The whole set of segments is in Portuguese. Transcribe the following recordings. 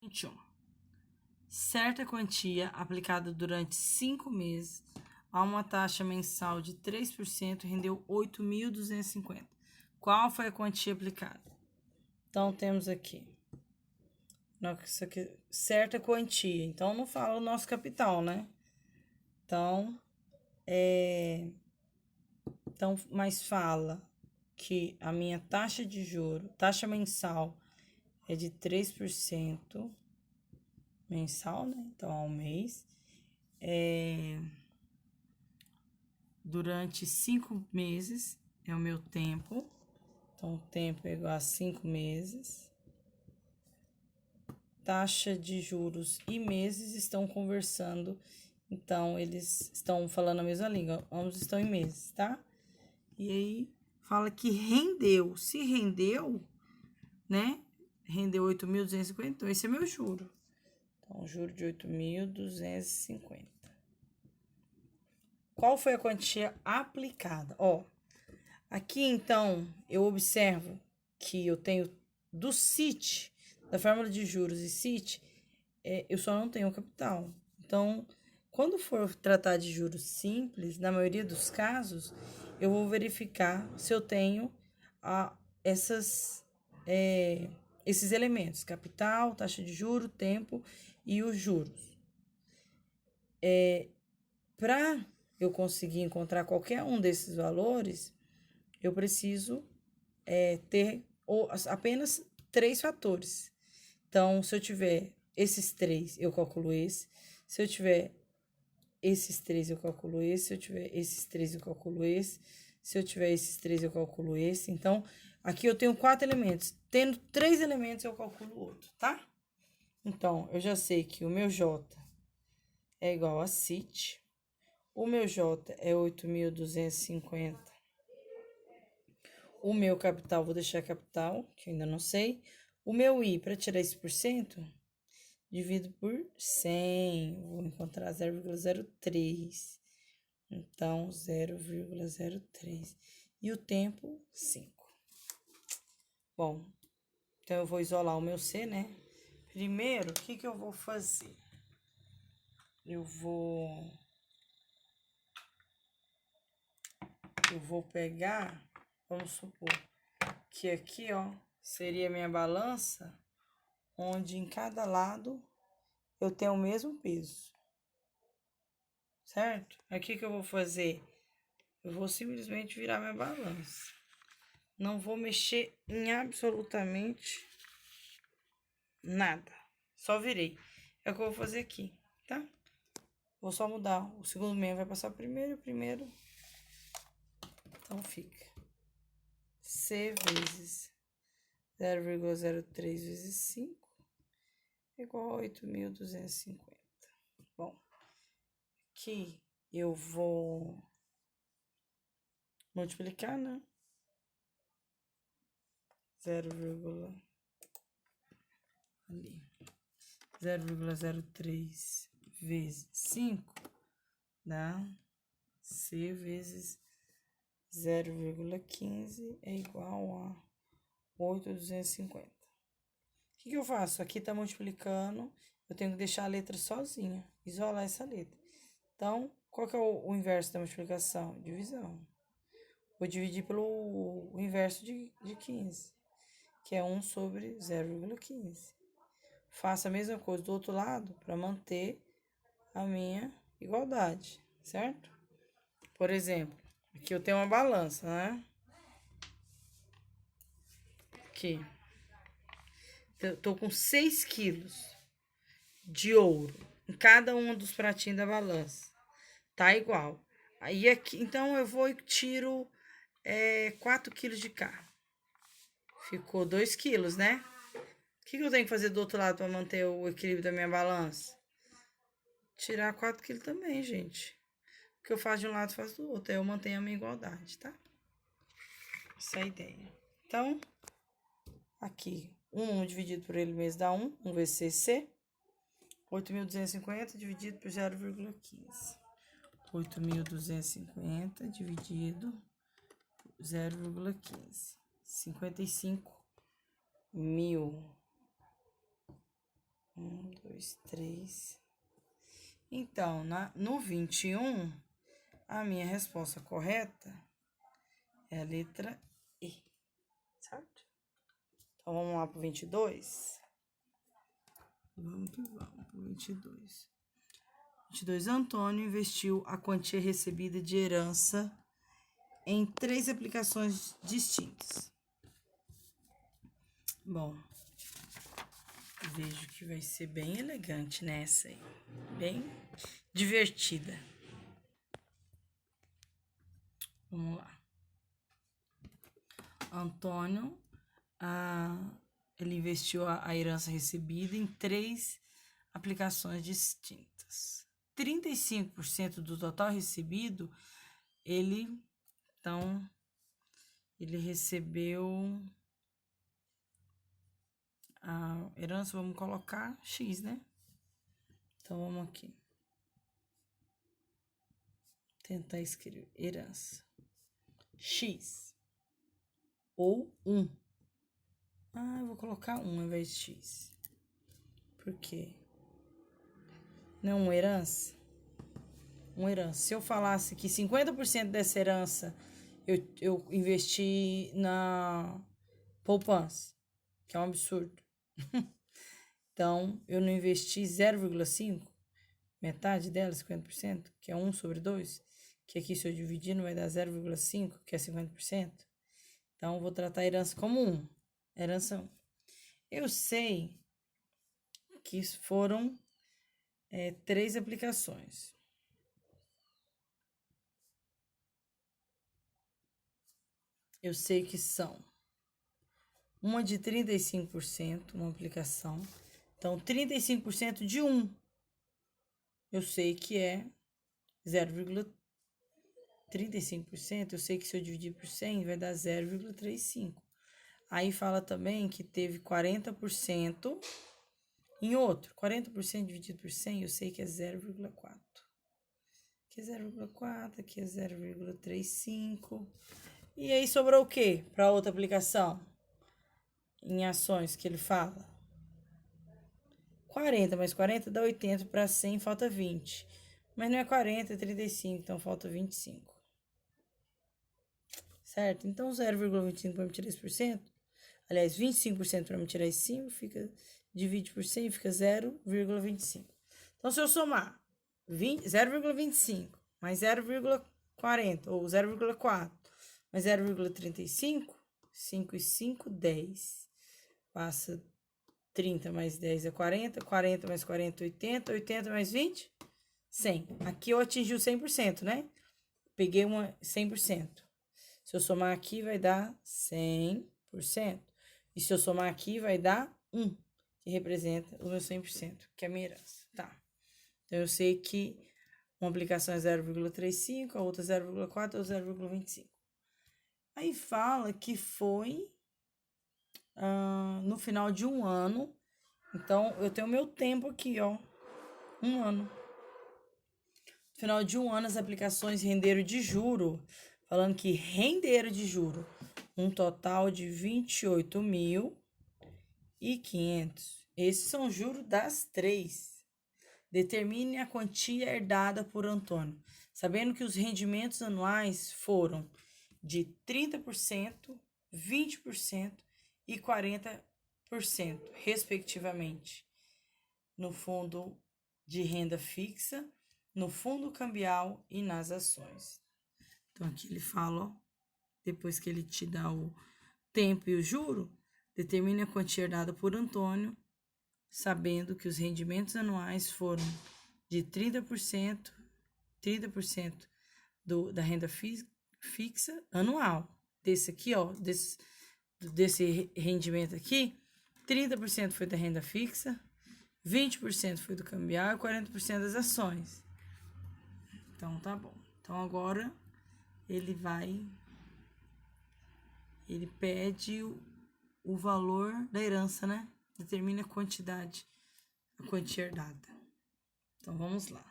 21. Certa quantia aplicada durante 5 meses a uma taxa mensal de 3% rendeu 8.250. Qual foi a quantia aplicada? Então, temos aqui. Isso aqui, certa quantia. Então, não fala o nosso capital, né? Então, mas fala que a minha taxa de juro, taxa mensal, é de 3% mensal, né? Então, ao mês. Durante 5 meses é o meu tempo. Então, o tempo é igual a 5 meses. Taxa de juros e meses estão conversando. Então, eles estão falando a mesma língua. Ambos estão em meses, tá? E aí, fala que rendeu. Se rendeu, né? Rendeu 8.250. Então, esse é meu juro. Então, juro de 8.250. Qual foi a quantia aplicada? Ó, aqui, então, eu observo que eu tenho do CIT, da fórmula de juros e CIT, eu só não tenho capital. Então, quando for tratar de juros simples, na maioria dos casos, eu vou verificar se eu tenho esses elementos: capital, taxa de juro, tempo e os juros. Para eu conseguir encontrar qualquer um desses valores, eu preciso ter apenas 3 fatores. Então, se eu tiver esses 3, eu calculo esse. Se eu tiver esses 3, eu calculo esse. Se eu tiver esses 3, eu calculo esse. Se eu tiver esses 3, eu calculo esse. Então, aqui eu tenho 4 elementos. Tendo 3 elementos, eu calculo o outro, tá? Então, eu já sei que o meu J é igual a CIT. O meu J é 8.250. O meu capital, vou deixar capital, que eu ainda não sei. O meu I, para tirar esse por cento, divido por 100. Vou encontrar 0,03. Então, 0,03. E o tempo, 5. Bom, então eu vou isolar o meu C, né? Primeiro, o que eu vou fazer? Eu vou pegar, vamos supor, que aqui, ó, seria minha balança, onde em cada lado eu tenho o mesmo peso, certo? Aqui que eu vou fazer? Eu vou simplesmente virar minha balança. Não vou mexer em absolutamente nada. Só virei. É o que eu vou fazer aqui, tá? Vou só mudar. O segundo membro vai passar primeiro, o primeiro. Então, fica C vezes 0,03 vezes 5 igual a 8.250. Bom, aqui eu vou multiplicar, né? 0,03 vezes 5 dá C vezes 0,15 é igual a 8.250. O que eu faço? Aqui tá multiplicando, eu tenho que deixar a letra sozinha, isolar essa letra. Então, qual que é o inverso da multiplicação? Divisão. Vou dividir pelo inverso de 15, que é 1 sobre 0,15. Faço a mesma coisa do outro lado para manter a minha igualdade, certo? Por exemplo, aqui eu tenho uma balança, né? Aqui. Eu tô com 6 quilos de ouro em cada um dos pratinhos da balança. Tá igual. Aí aqui, então eu vou e tiro 4 quilos de cá. Ficou 2 quilos, né? O que eu tenho que fazer do outro lado para manter o equilíbrio da minha balança? Tirar 4 quilos também, gente. O que eu faço de um lado, faço do outro. Aí eu mantenho a minha igualdade, tá? Essa é a ideia. Então, aqui, 1 dividido por ele mesmo dá 1. 1 vezes C. 8.250 dividido por 0,15. 8.250 dividido por 0,15. 55 mil. 2, 3. Então, no 21, a minha resposta correta é a letra E, certo? Então, vamos lá pro 22. Vamos que vamos pro 22. 22, Antônio investiu a quantia recebida de herança em 3 aplicações distintas. Bom, vejo que vai ser bem elegante nessa aí. Bem divertida. Vamos lá. Antônio, ele investiu a herança recebida em 3 aplicações distintas. 35% do total recebido, ele recebeu a herança, vamos colocar X, né? Então, vamos aqui. Tentar escrever herança. X. Ou 1. Eu vou colocar 1 ao invés de X. Por quê? Não é uma herança? Uma herança. Se eu falasse que 50% dessa herança eu investi na poupança, que é um absurdo. Então, eu não investi 0,5%, metade dela, 50%, que é 1 sobre 2, que aqui se eu dividir não vai dar 0,5%, que é 50%. Então, eu vou tratar a herança como 1. Herança 1. Eu sei que foram 3 aplicações. Eu sei que são uma de 35%, uma aplicação. Então, 35% de 1. Eu sei que é 0,35%. Eu sei que se eu dividir por 100, vai dar 0,35. Aí fala também que teve 40% em outro. 40% dividido por 100, eu sei que é 0,4. Aqui é 0,4, aqui é 0,35. E aí sobrou o quê para outra aplicação? Em ações que ele fala. 40, mais 40 dá 80, para 100 falta 20. Mas não é 40, é 35, então falta 25. Certo? Então 0,25 para me tirar esse por cento. Aliás, 25% para me tirar esse 5, divide por 100, fica 0,25. Então, se eu somar 0,25 mais 0,40 ou 0,4 mais 0,35, 5 e 5, 10. Passa 30 mais 10 é 40, 40 mais 40, 80, 80 mais 20, 100. Aqui eu atingi o 100%, né? Peguei uma 100%. Se eu somar aqui, vai dar 100%. E se eu somar aqui, vai dar 1, que representa o meu 100%, que é a minha herança. Tá. Então, eu sei que uma aplicação é 0,35, a outra 0,4 ou 0,25. Aí fala que foi no final de 1 ano. Então, eu tenho meu tempo aqui, ó. 1 ano. No final de 1 ano, as aplicações renderam de juro. Falando que renderam de juro um total de 28.500. Esses são os juros das 3. Determine a quantia herdada por Antônio, sabendo que os rendimentos anuais foram de 30%, 20% e 40%, respectivamente, no fundo de renda fixa, no fundo cambial e nas ações. Então, aqui ele fala, ó, depois que ele te dá o tempo e o juro, determine a quantia herdada por Antônio, sabendo que os rendimentos anuais foram de 30% da renda fixa anual. Desse aqui, ó, desse rendimento aqui, 30% foi da renda fixa, 20% foi do cambial e 40% das ações. Então, tá bom. Então, agora ele pede o valor da herança, né? Determina a quantia herdada. Então, vamos lá.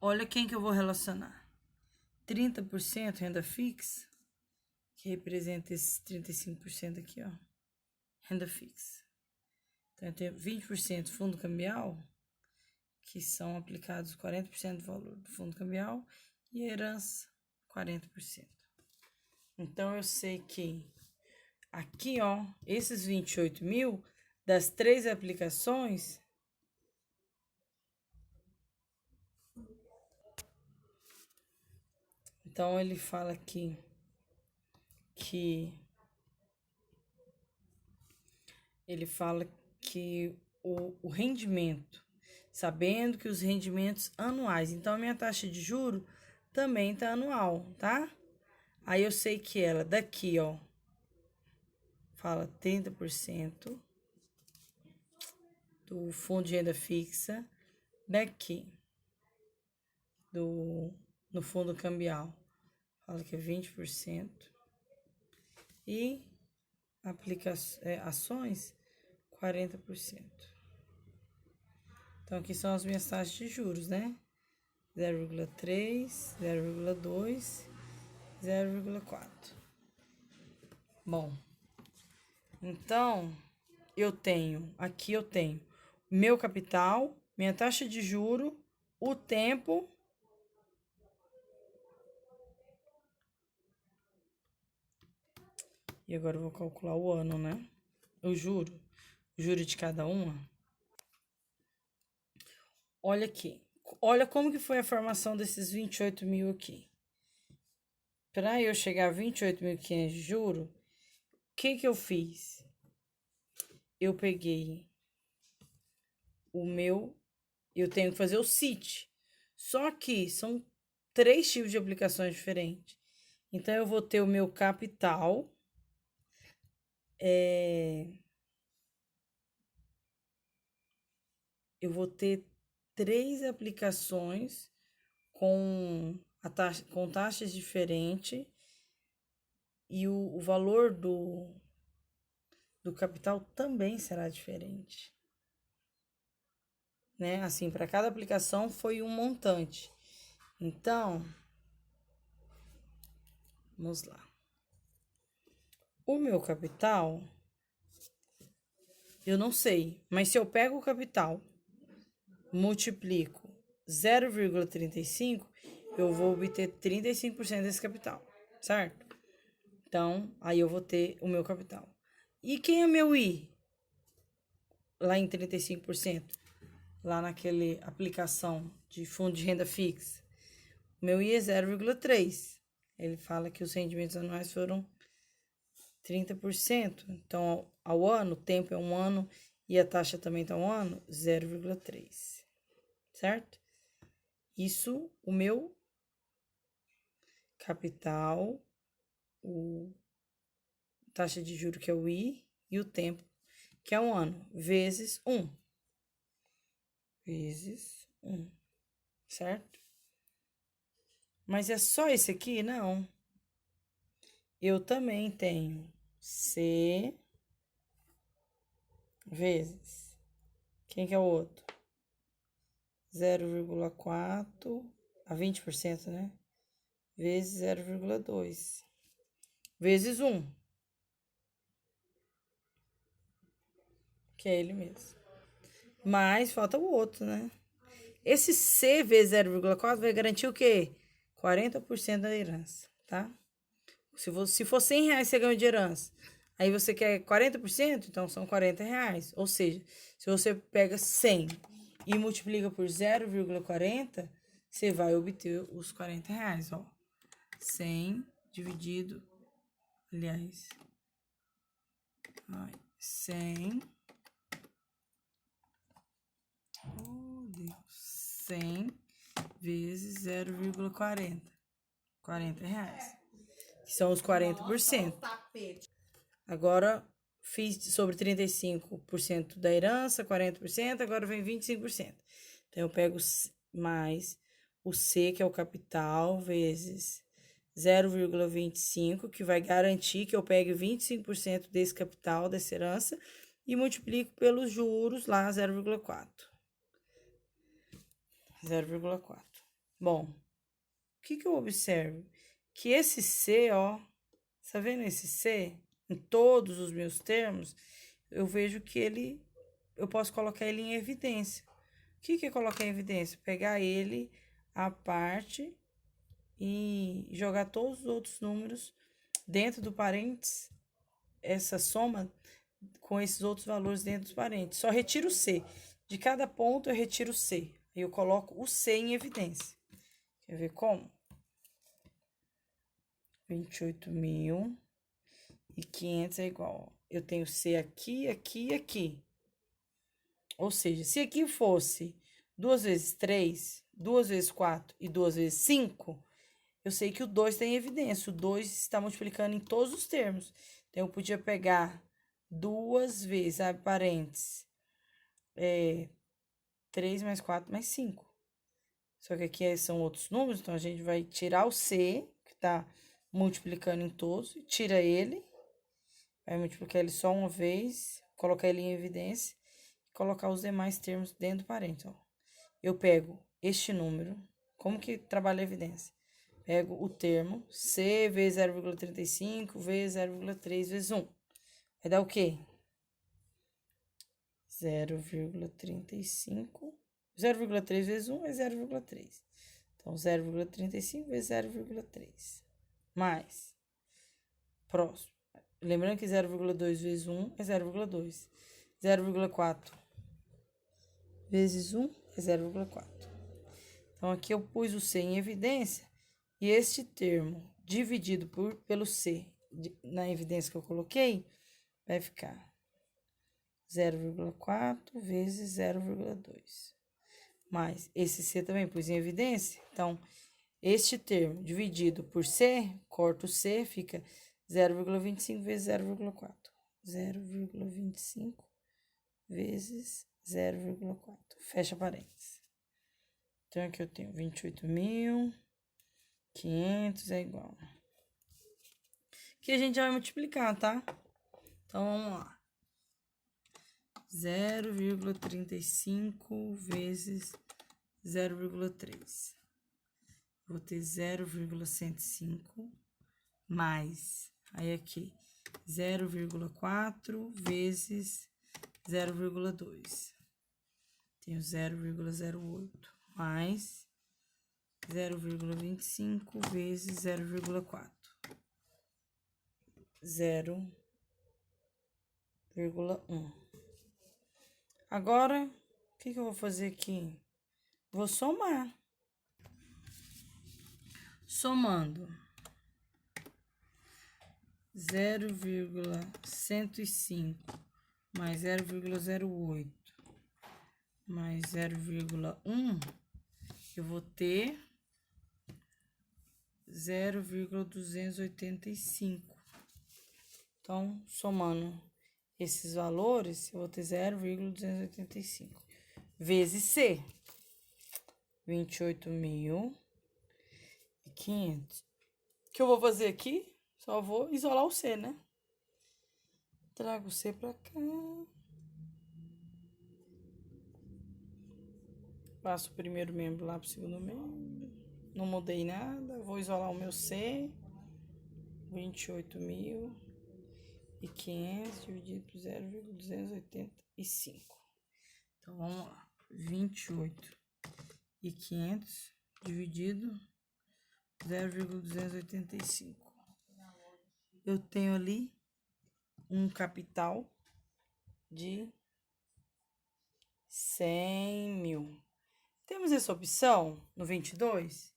Olha quem que eu vou relacionar. 30% renda fixa, que representa esses 35% aqui, ó. renda fixa. Então, eu tenho 20% fundo cambial, que são aplicados 40% do valor do fundo cambial, e a herança, 40%. Então, eu sei que aqui, ó, esses 28 mil, das 3 aplicações, então, ele fala aqui que o rendimento, sabendo que os rendimentos anuais, então a minha taxa de juro também tá anual, tá? Aí eu sei que ela daqui, ó, fala 30% do fundo de renda fixa, daqui no fundo cambial, fala que é 20%, e ações, 40%. Então, aqui são as minhas taxas de juros, né? 0,3, 0,2, 0,4. Bom, então, aqui eu tenho meu capital, minha taxa de juro, o tempo e agora eu vou calcular o ano, né? O juro de cada uma. Olha aqui, olha como que foi a formação desses 28 mil aqui. Para eu chegar a 28.500 de juro, o que eu fiz? Eu peguei eu tenho que fazer o CIT. Só que são 3 tipos de aplicações diferentes. Então, eu vou ter o meu capital, eu vou ter 3 aplicações com taxas diferentes e o valor do capital também será diferente, né? Assim, para cada aplicação foi um montante. Então, vamos lá. O meu capital, eu não sei, mas se eu pego o capital, multiplico 0,35, eu vou obter 35% desse capital, certo? Então, aí eu vou ter o meu capital. E quem é meu I? Lá em 35%, lá naquele aplicação de fundo de renda fixa. O meu I é 0,3. Ele fala que os rendimentos anuais foram 30%. Então, ao ano, o tempo é um ano e a taxa também está um ano, 0,3. Certo? Isso, o meu capital, o taxa de juro que é o I e o tempo que é um ano, vezes 1. Vezes 1. Certo? Mas é só esse aqui? Não. Eu também tenho C vezes. Quem que é o outro? 0,4 a 20%, né? Vezes 0,2. Vezes 1. Que é ele mesmo. Mas falta o outro, né? Esse C vezes 0,4 vai garantir o quê? 40% da herança, tá? Se for 100 reais você ganha de herança, aí você quer 40%, então são 40 reais. Ou seja, se você pega 100 e multiplica por 0,40, você vai obter os 40 reais, ó. 100 dividido, aliás, 100, oh Deus, 100 vezes 0,40, 40 reais, que são os 40%. Agora, fiz sobre 35% da herança, 40%, agora vem 25%. Então, eu pego mais o C, que é o capital, vezes 0,25, que vai garantir que eu pegue 25% desse capital, dessa herança, e multiplico pelos juros lá, 0,4. 0,4. Bom, o que eu observo? Que esse C, ó, tá vendo esse C? Em todos os meus termos, eu vejo que eu posso colocar ele em evidência. O que é colocar em evidência? Pegar ele à parte e jogar todos os outros números dentro do parênteses, essa soma com esses outros valores dentro dos parênteses. Só retiro o C. De cada ponto eu retiro o C. E eu coloco o C em evidência. Quer ver como? 28.500 é igual. Eu tenho C aqui, aqui e aqui. Ou seja, se aqui fosse 2 vezes 3, 2 vezes 4 e 2 vezes 5, eu sei que o 2 tem evidência. O 2 está multiplicando em todos os termos. Então, eu podia pegar 2 vezes, abre parênteses, 3 mais 4 mais 5. Só que aqui são outros números, então a gente vai tirar o C, que está multiplicando em todos, tira ele, vai multiplicar ele só uma vez, colocar ele em evidência, e colocar os demais termos dentro do parênteses. Ó. Eu pego este número, como que trabalha a evidência? Pego o termo C vezes 0,35 vezes 0,3 vezes 1. Vai dar o quê? 0,35. 0,3 vezes 1 é 0,3. Então, 0,35 vezes 0,3. Mais. Próximo. Lembrando que 0,2 vezes 1 é 0,2. 0,4 vezes 1 é 0,4. Então, aqui eu pus o C em evidência. E este termo dividido pelo C, na evidência que eu coloquei, vai ficar 0,4 vezes 0,2. Mas esse C também pus em evidência. Então, este termo dividido por C, corta o C, fica 0,25 vezes 0,4. 0,25 vezes 0,4. Fecha parênteses. Então, aqui eu tenho 28.500 é igual. Aqui a gente já vai multiplicar, tá? Então, vamos lá. 0,35 vezes 0,3. Vou ter 0,105 mais, aí aqui, 0,4 vezes 0,2. Tenho 0,08 mais 0,25 vezes 0,4. 0,1. Agora, o que eu vou fazer aqui? Vou somar. Somando 0,105 mais 0,08 mais 0,1, eu vou ter 0,285. Então, somando esses valores, eu vou ter 0,285 vezes C, 28.500. O que eu vou fazer aqui? Só vou isolar o C, né? Trago o C pra cá. Passo o primeiro membro lá pro segundo membro. Não mudei nada. Vou isolar o meu C. 28.500 dividido por 0,285. Então, vamos lá. 28.500 dividido 0,285. Eu tenho ali um capital de 100 mil. Temos essa opção no 22.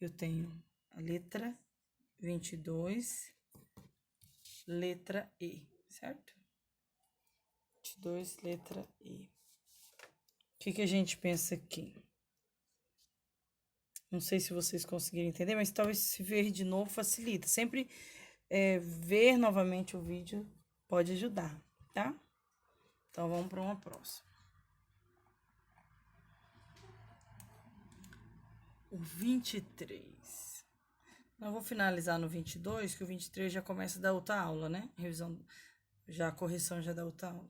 Eu tenho a letra 22, letra E, certo? 22, letra E. O que a gente pensa aqui? Não sei se vocês conseguiram entender, mas talvez se ver de novo facilita. Sempre ver novamente o vídeo pode ajudar, tá? Então, vamos para uma próxima. O 23. Eu vou finalizar no 22, que o 23 já começa da outra aula, né? Revisão, já a correção já da outra aula.